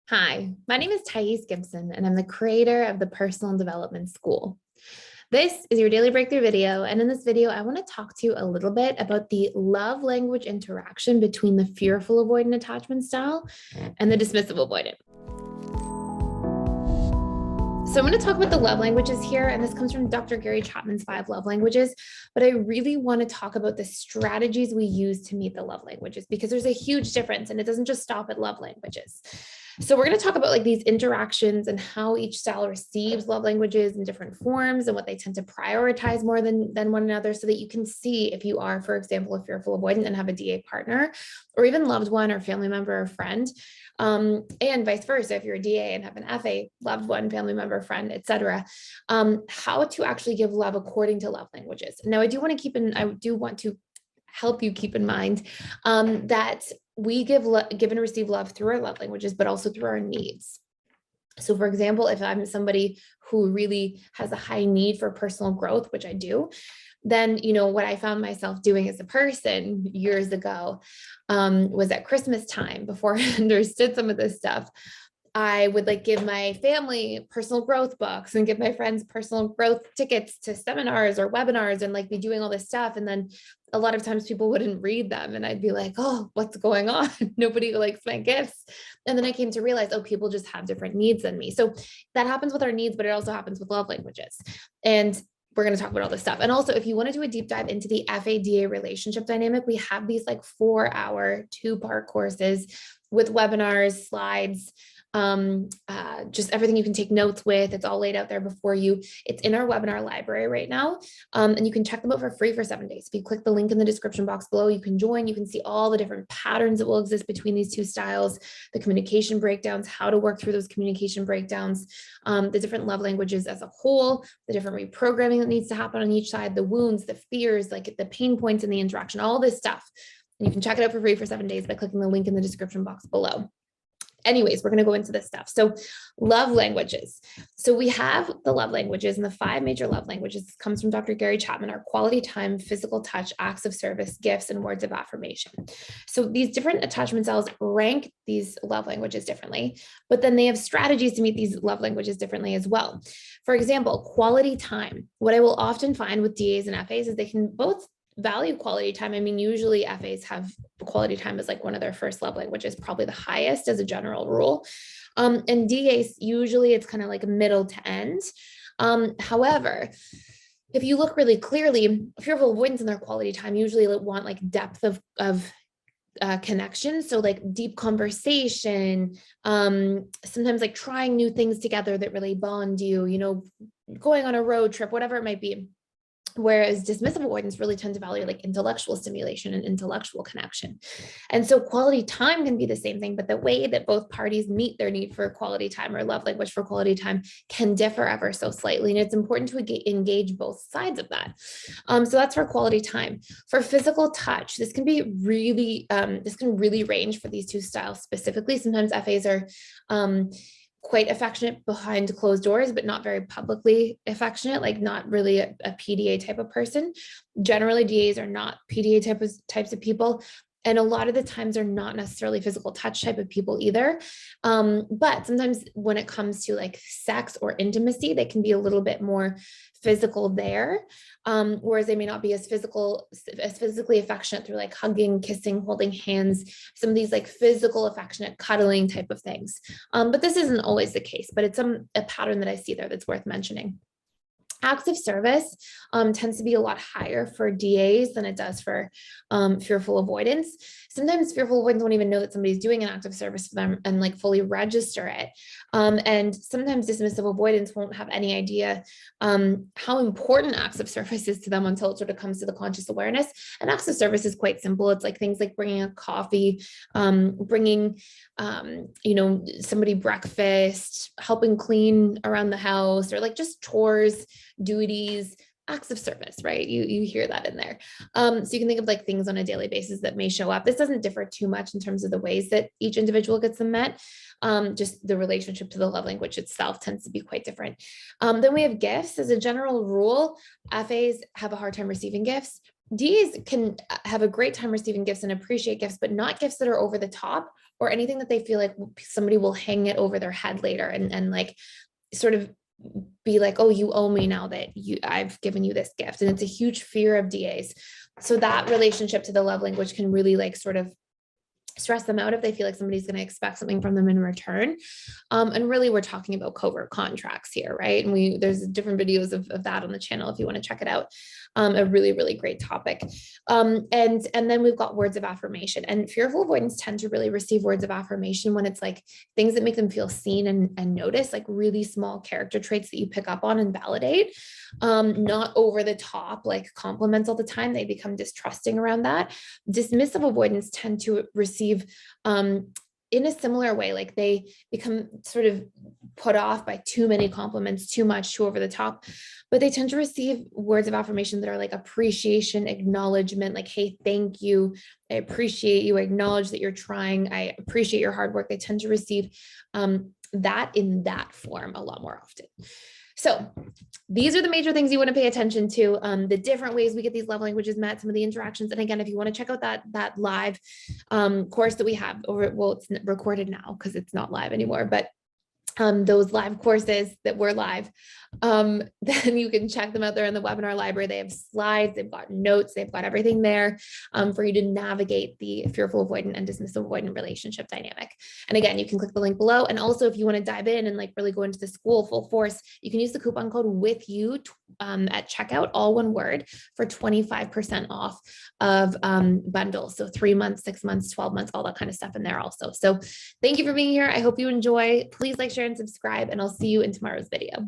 Hi, my name is Thais Gibson, and I'm the creator of the Personal Development School. This is your daily breakthrough video. And in this video, I want to talk to you a little bit about the love language interaction between the fearful avoidant attachment style and the dismissive avoidant. So I'm going to talk about the love languages here, and this comes from Dr. Gary Chapman's 5 love languages, but I really want to talk about the strategies we use to meet the love languages because there's a huge difference and it doesn't just stop at love languages. So we're going to talk about like these interactions and how each style receives love languages in different forms and what they tend to prioritize more than one another so that you can see if you are, for example, a fearful avoidant and have a DA partner or even loved one or family member or friend. And vice versa, if you're a DA and have an FA, loved one, family member, friend, etc., how to actually give love according to love languages. Now, I do want to help you keep in mind that we give and receive love through our love languages, but also through our needs. So for example, if I'm somebody who really has a high need for personal growth, which I do, then, what I found myself doing as a person years ago was at Christmas time, before I understood some of this stuff, I would give my family personal growth books and give my friends personal growth tickets to seminars or webinars and be doing all this stuff. And then a lot of times people wouldn't read them and I'd be like, oh, what's going on? Nobody likes my gifts. And then I came to realize, oh, people just have different needs than me. So that happens with our needs, but it also happens with love languages. And we're going to talk about all this stuff. And also, if you want to do a deep dive into the FADA relationship dynamic, we have these 4-hour, 2-part courses with webinars, slides, just everything you can take notes with. It's all laid out there before you. It's in our webinar library right now. And you can check them out for free for 7 days. If you click the link in the description box below, you can join. You can see all the different patterns that will exist between these two styles, the communication breakdowns, how to work through those communication breakdowns, the different love languages as a whole, the different reprogramming that needs to happen on each side, the wounds, the fears, the pain points in the interaction, all this stuff. And you can check it out for free for 7 days by clicking the link in the description box below. Anyways, we're going to go into this stuff. So love languages. So we have the love languages, and the 5 major love languages. This comes from Dr. Gary Chapman: are quality time, physical touch, acts of service, gifts, and words of affirmation. So these different attachment styles rank these love languages differently, but then they have strategies to meet these love languages differently as well. For example, quality time. What I will often find with DAs and FAs is they can both value quality time. I mean, usually FAs have quality time as one of their first love languages, probably the highest as a general rule. And DAs, usually it's kind of middle to end. However, if you look really clearly, fearful avoidance in their quality time usually want depth of connection. So deep conversation, sometimes trying new things together that really bond you, going on a road trip, whatever it might be. Whereas dismissive avoidants really tend to value intellectual stimulation and intellectual connection. And so quality time can be the same thing, but the way that both parties meet their need for quality time or love language for quality time can differ ever so slightly. And it's important to engage both sides of that. So that's for quality time. For physical touch, this can be really, range for these two styles specifically. Sometimes FAs are, quite affectionate behind closed doors, but not very publicly affectionate, not really a PDA type of person. Generally, DAs are not PDA types of people. And a lot of the times they're not necessarily physical touch type of people either. But sometimes when it comes to sex or intimacy, they can be a little bit more physical there. Whereas they may not be as physically affectionate through hugging, kissing, holding hands, some of these physical affectionate cuddling type of things. But this isn't always the case, but it's a pattern that I see there that's worth mentioning. Acts of service tends to be a lot higher for DAs than it does for fearful avoidance. Sometimes fearful avoidants won't even know that somebody's doing an act of service for them and fully register it. And sometimes dismissive avoidants won't have any idea how important acts of service is to them until it sort of comes to the conscious awareness. And acts of service is quite simple. It's things like bringing a coffee, bringing somebody breakfast, helping clean around the house, or just chores, duties, acts of service, right? You hear that in there. So you can think of things on a daily basis that may show up. This doesn't differ too much in terms of the ways that each individual gets them met. Just the relationship to the love language itself tends to be quite different. Then we have gifts. As a general rule, FAs have a hard time receiving gifts. Ds can have a great time receiving gifts and appreciate gifts, but not gifts that are over the top or anything that they feel like somebody will hang it over their head later and like sort of be like, oh, you owe me now that I've given you this gift. And it's a huge fear of DAs. So that relationship to the love language can really like sort of stress them out if they feel like somebody's going to expect something from them in return. And really, we're talking about covert contracts here, right? And there's different videos of that on the channel if you want to check it out. A really, really great topic. And then we've got words of affirmation. And fearful avoidants tend to really receive words of affirmation when it's like things that make them feel seen and noticed, like really small character traits that you pick up on and validate. Not over the top, like compliments all the time. They become distrusting around that. Dismissive avoidants tend to receive in a similar way, like they become sort of put off by too many compliments, too much, too over the top, but they tend to receive words of affirmation that are like appreciation, acknowledgement, like, hey, thank you. I appreciate you. I acknowledge that you're trying. I appreciate your hard work. They tend to receive that in that form a lot more often. So these are the major things you want to pay attention to, the different ways we get these love languages met, some of the interactions. And again, if you want to check out that live course that we have over, well, it's recorded now because it's not live anymore, but those live courses that were live, then you can check them out there in the webinar library. They have slides, they've got notes, they've got everything there for you to navigate the fearful avoidant and dismissive avoidant relationship dynamic. And again, you can click the link below. And also if you want to dive in and like really go into the school full force, you can use the coupon code with you at checkout, all one word, for 25% off of bundles. So 3 months, 6 months, 12 months, all that kind of stuff in there also. So thank you for being here. I hope you enjoy. Please like, share, and subscribe, and I'll see you in tomorrow's video.